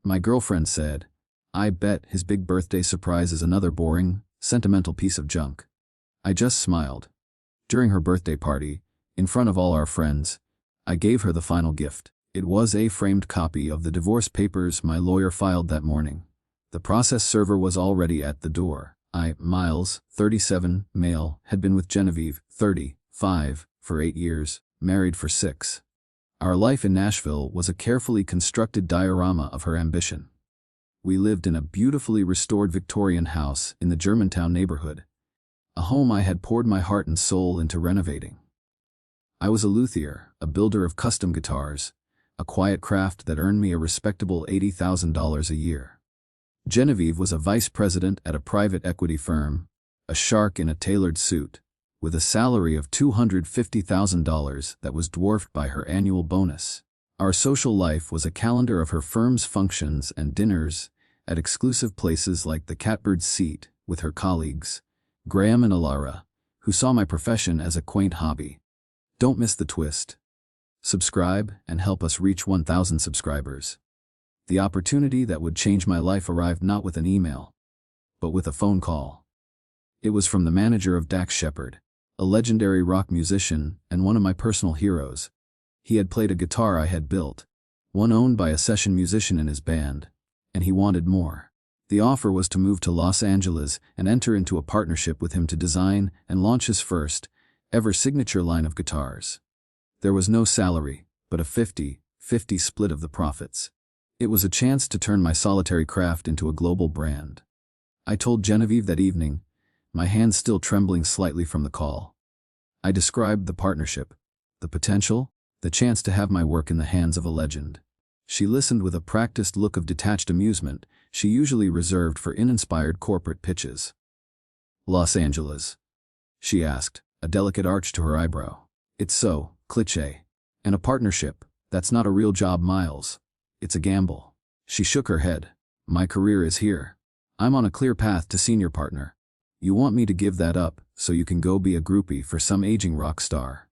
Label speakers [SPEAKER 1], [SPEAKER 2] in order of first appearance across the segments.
[SPEAKER 1] My girlfriend said, "I bet his big birthday surprise is another boring, sentimental piece of junk." I just smiled. During her birthday party, in front of all our friends, I gave her the final gift. It was a framed copy of the divorce papers my lawyer filed that morning. The process server was already at the door. I, Miles, 37, male, had been with Genevieve, 35, for 8 years, married for 6. Our life in Nashville was a carefully constructed diorama of her ambition. We lived in a beautifully restored Victorian house in the Germantown neighborhood, a home I had poured my heart and soul into renovating. I was a luthier, a builder of custom guitars, a quiet craft that earned me a respectable $80,000 a year. Genevieve was a vice president at a private equity firm, a shark in a tailored suit, with a salary of $250,000 that was dwarfed by her annual bonus. Our social life was a calendar of her firm's functions and dinners at exclusive places like the Catbird Seat with her colleagues, Graham and Alara, who saw my profession as a quaint hobby. Don't miss the twist. Subscribe and help us reach 1,000 subscribers. The opportunity that would change my life arrived not with an email, but with a phone call. It was from the manager of Dax Shepard, a legendary rock musician and one of my personal heroes. He had played a guitar I had built, one owned by a session musician in his band, and he wanted more. The offer was to move to Los Angeles and enter into a partnership with him to design and launch his first ever signature line of guitars. There was no salary, but a 50-50 split of the profits. It was a chance to turn my solitary craft into a global brand. I told Genevieve that evening, my hands still trembling slightly from the call. I described the partnership, the potential, the chance to have my work in the hands of a legend. She listened with a practiced look of detached amusement she usually reserved for uninspired corporate pitches. "Los Angeles?" she asked, a delicate arch to her eyebrow. "It's so cliché. And a partnership, that's not a real job, Miles. It's a gamble." She shook her head. "My career is here. I'm on a clear path to senior partner. You want me to give that up so you can go be a groupie for some aging rock star."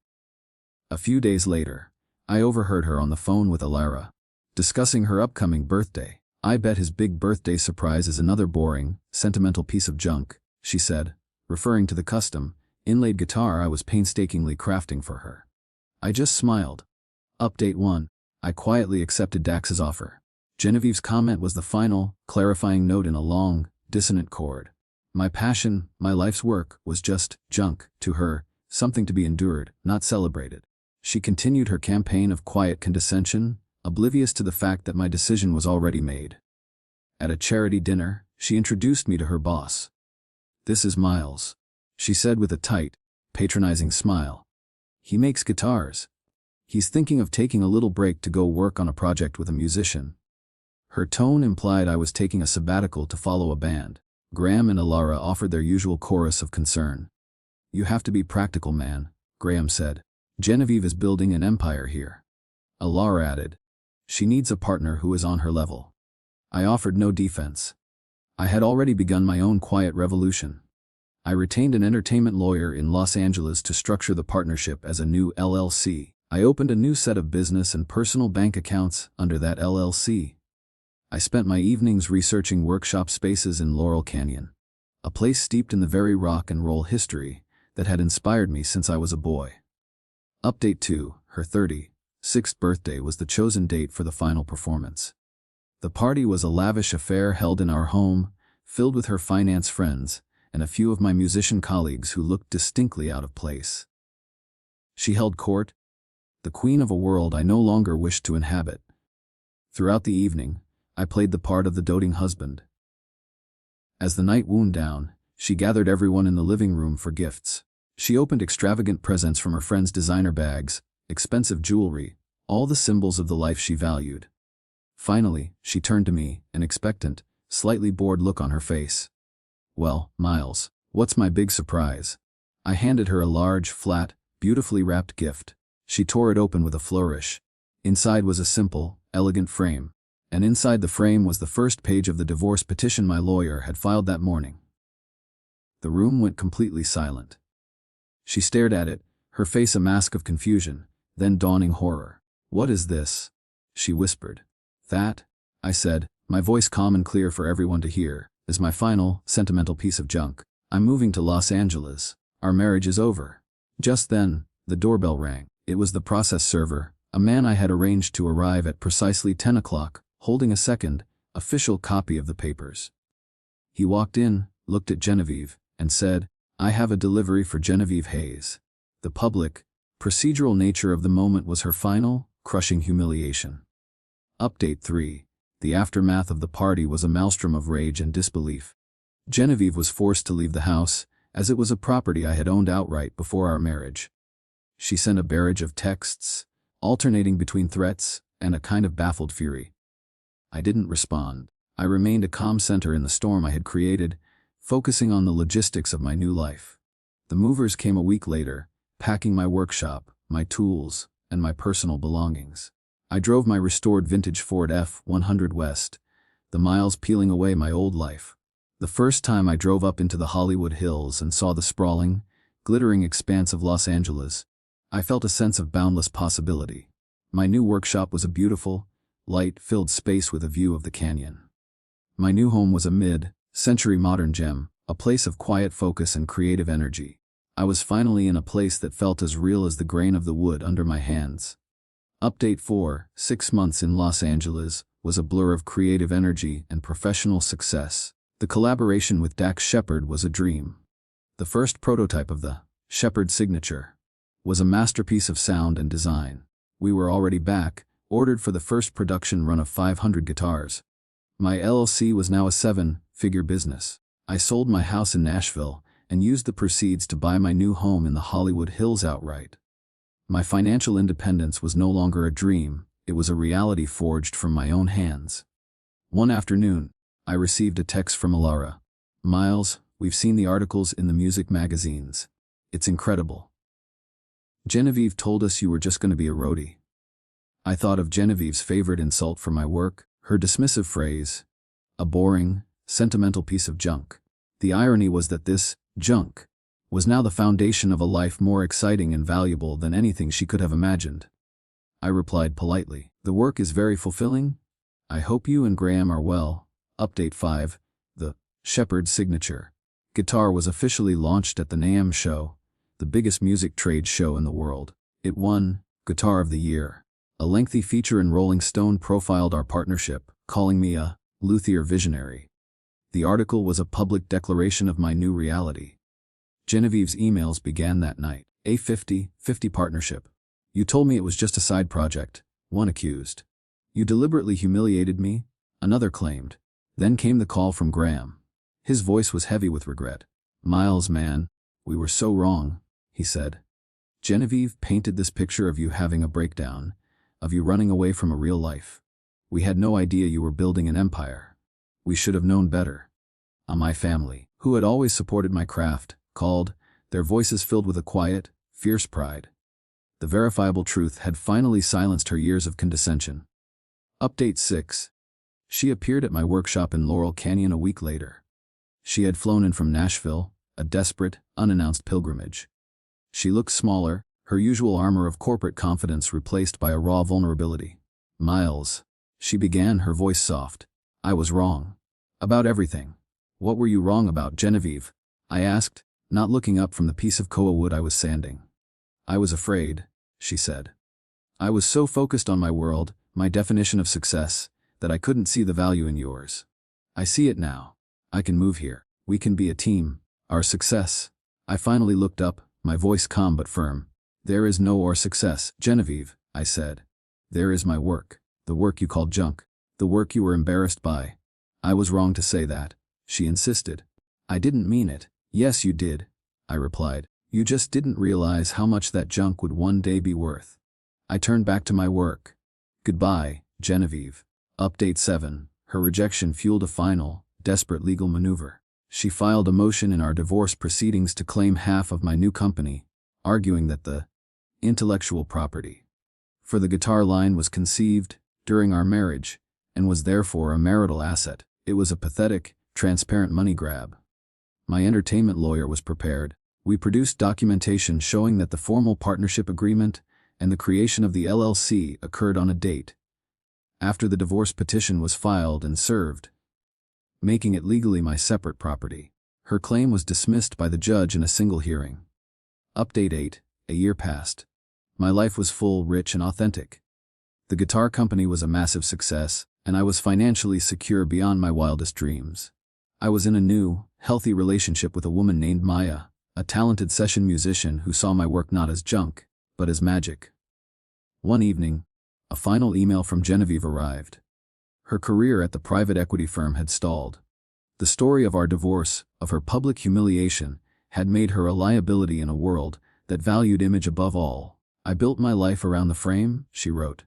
[SPEAKER 1] A few days later, I overheard her on the phone with Alara, discussing her upcoming birthday. "I bet his big birthday surprise is another boring, sentimental piece of junk," she said, referring to the custom, inlaid guitar I was painstakingly crafting for her. I just smiled. Update 1. I quietly accepted Dax's offer. Genevieve's comment was the final, clarifying note in a long, dissonant chord. My passion, my life's work, was just junk to her, something to be endured, not celebrated. She continued her campaign of quiet condescension, oblivious to the fact that my decision was already made. At a charity dinner, she introduced me to her boss. "This is Miles," she said with a tight, patronizing smile. "He makes guitars. He's thinking of taking a little break to go work on a project with a musician." Her tone implied I was taking a sabbatical to follow a band. Graham and Alara offered their usual chorus of concern. "You have to be practical, man," Graham said. "Genevieve is building an empire here." Alara added, "She needs a partner who is on her level." I offered no defense. I had already begun my own quiet revolution. I retained an entertainment lawyer in Los Angeles to structure the partnership as a new LLC. I opened a new set of business and personal bank accounts under that LLC. I spent my evenings researching workshop spaces in Laurel Canyon, a place steeped in the very rock and roll history that had inspired me since I was a boy. Update 2. Her 36th birthday was the chosen date for the final performance. The party was a lavish affair held in our home, filled with her finance friends and a few of my musician colleagues who looked distinctly out of place. She held court, the queen of a world I no longer wished to inhabit. Throughout the evening, I played the part of the doting husband. As the night wound down, she gathered everyone in the living room for gifts. She opened extravagant presents from her friends' designer bags, expensive jewelry, all the symbols of the life she valued. Finally, she turned to me, an expectant, slightly bored look on her face. "Well, Miles, what's my big surprise?" I handed her a large, flat, beautifully wrapped gift. She tore it open with a flourish. Inside was a simple, elegant frame, and inside the frame was the first page of the divorce petition my lawyer had filed that morning. The room went completely silent. She stared at it, her face a mask of confusion, then dawning horror. "What is this?" she whispered. "That," I said, my voice calm and clear for everyone to hear, is my final, sentimental piece of junk. I'm moving to Los Angeles. Our marriage is over. Just then, the doorbell rang. It was the process server, a man I had arranged to arrive at precisely 10 o'clock, holding a second, official copy of the papers. He walked in, looked at Genevieve, and said, "I have a delivery for Genevieve Hayes." The public, procedural nature of the moment was her final, crushing humiliation. Update 3. The aftermath of the party was a maelstrom of rage and disbelief. Genevieve was forced to leave the house, as it was a property I had owned outright before our marriage. She sent a barrage of texts, alternating between threats and a kind of baffled fury. I didn't respond. I remained a calm center in the storm I had created, focusing on the logistics of my new life. The movers came a week later, packing my workshop, my tools, and my personal belongings. I drove my restored vintage Ford F-100 West, the miles peeling away my old life. The first time I drove up into the Hollywood Hills and saw the sprawling, glittering expanse of Los Angeles, I felt a sense of boundless possibility. My new workshop was a beautiful, light-filled space with a view of the canyon. My new home was a mid-century modern gem, a place of quiet focus and creative energy. I was finally in a place that felt as real as the grain of the wood under my hands. Update 4. 6 months in Los Angeles was a blur of creative energy and professional success. The collaboration with Dax Shepard was a dream. The first prototype of the Shepard signature was a masterpiece of sound and design. We were already back, ordered for the first production run of 500 guitars. My LLC was now a 7-figure business. I sold my house in Nashville and used the proceeds to buy my new home in the Hollywood Hills outright. My financial independence was no longer a dream, it was a reality forged from my own hands. One afternoon, I received a text from Alara. "Miles, we've seen the articles in the music magazines. It's incredible. Genevieve told us you were just going to be a roadie." I thought of Genevieve's favorite insult for my work, her dismissive phrase, "a boring, sentimental piece of junk." The irony was that this junk was now the foundation of a life more exciting and valuable than anything she could have imagined. I replied politely, "The work is very fulfilling. I hope you and Graham are well." Update 5. The Shepard signature guitar was officially launched at the NAMM show, the biggest music trade show in the world. It won Guitar of the Year. A lengthy feature in Rolling Stone profiled our partnership, calling me a luthier visionary. The article was a public declaration of my new reality. Genevieve's emails began that night. "A 50-50 partnership. You told me it was just a side project," one accused. "You deliberately humiliated me," another claimed. Then came the call from Graham. His voice was heavy with regret. "Miles, man, we were so wrong," he said. "Genevieve painted this picture of you having a breakdown, of you running away from a real life. We had no idea you were building an empire. We should have known better." My family, who had always supported my craft, called, their voices filled with a quiet, fierce pride. The verifiable truth had finally silenced her years of condescension. Update 6. She appeared at my workshop in Laurel Canyon a week later. She had flown in from Nashville, a desperate, unannounced pilgrimage. She looked smaller, her usual armor of corporate confidence replaced by a raw vulnerability. "Miles," she began, her voice soft. "I was wrong. About everything." "What were you wrong about, Genevieve?" I asked, not looking up from the piece of koa wood I was sanding. "I was afraid," she said. "I was so focused on my world, my definition of success, that I couldn't see the value in yours. I see it now. I can move here. We can be a team. Our success." I finally looked up, my voice calm but firm. "There is no our success, Genevieve," I said. "There is my work, the work you called junk, the work you were embarrassed by." "I was wrong to say that," she insisted. "I didn't mean it." "Yes, you did," I replied. "You just didn't realize how much that junk would one day be worth." I turned back to my work. "Goodbye, Genevieve." Update 7. Her rejection fueled a final, desperate legal maneuver. She filed a motion in our divorce proceedings to claim half of my new company, arguing that the intellectual property for the guitar line was conceived during our marriage and was therefore a marital asset. It was a pathetic, transparent money grab. My entertainment lawyer was prepared. We produced documentation showing that the formal partnership agreement and the creation of the LLC occurred on a date after the divorce petition was filed and served, making it legally my separate property. Her claim was dismissed by the judge in a single hearing. Update 8. A year passed. My life was full, rich, and authentic. The guitar company was a massive success, and I was financially secure beyond my wildest dreams. I was in a new, healthy relationship with a woman named Maya, a talented session musician who saw my work not as junk, but as magic. One evening, a final email from Genevieve arrived. Her career at the private equity firm had stalled. The story of our divorce, of her public humiliation, had made her a liability in a world that valued image above all. I built my life around the frame, she wrote,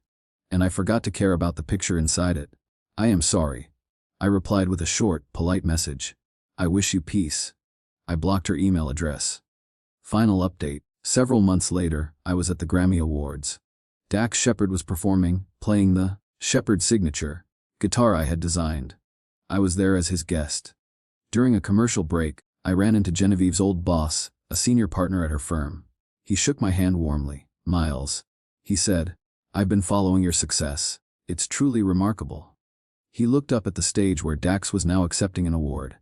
[SPEAKER 1] and I forgot to care about the picture inside it. I am sorry. I replied with a short, polite message. I wish you peace. I blocked her email address. Final update. Several months later, I was at the Grammy Awards. Dax Shepard was performing, playing the Shepard signature guitar I had designed. I was there as his guest. During a commercial break, I ran into Genevieve's old boss, a senior partner at her firm. He shook my hand warmly. Miles, he said, I've been following your success. It's truly remarkable. He looked up at the stage where Dax was now accepting an award.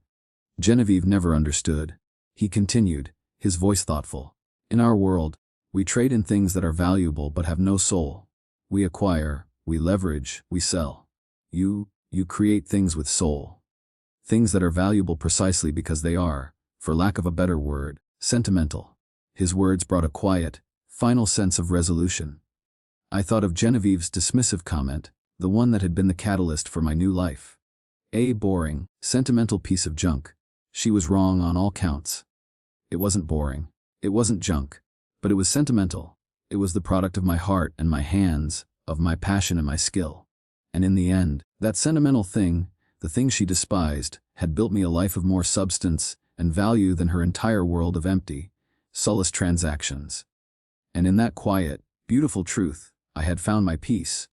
[SPEAKER 1] Genevieve never understood. He continued, his voice thoughtful. In our world, we trade in things that are valuable but have no soul. We acquire, we leverage, we sell. You create things with soul. Things that are valuable precisely because they are, for lack of a better word, sentimental. His words brought a quiet, final sense of resolution. I thought of Genevieve's dismissive comment, the one that had been the catalyst for my new life. A boring, sentimental piece of junk. She was wrong on all counts. It wasn't boring. It wasn't junk. But it was sentimental. It was the product of my heart and my hands, of my passion and my skill. And in the end, that sentimental thing, the thing she despised, had built me a life of more substance and value than her entire world of empty, soulless transactions. And in that quiet, beautiful truth, I had found my peace,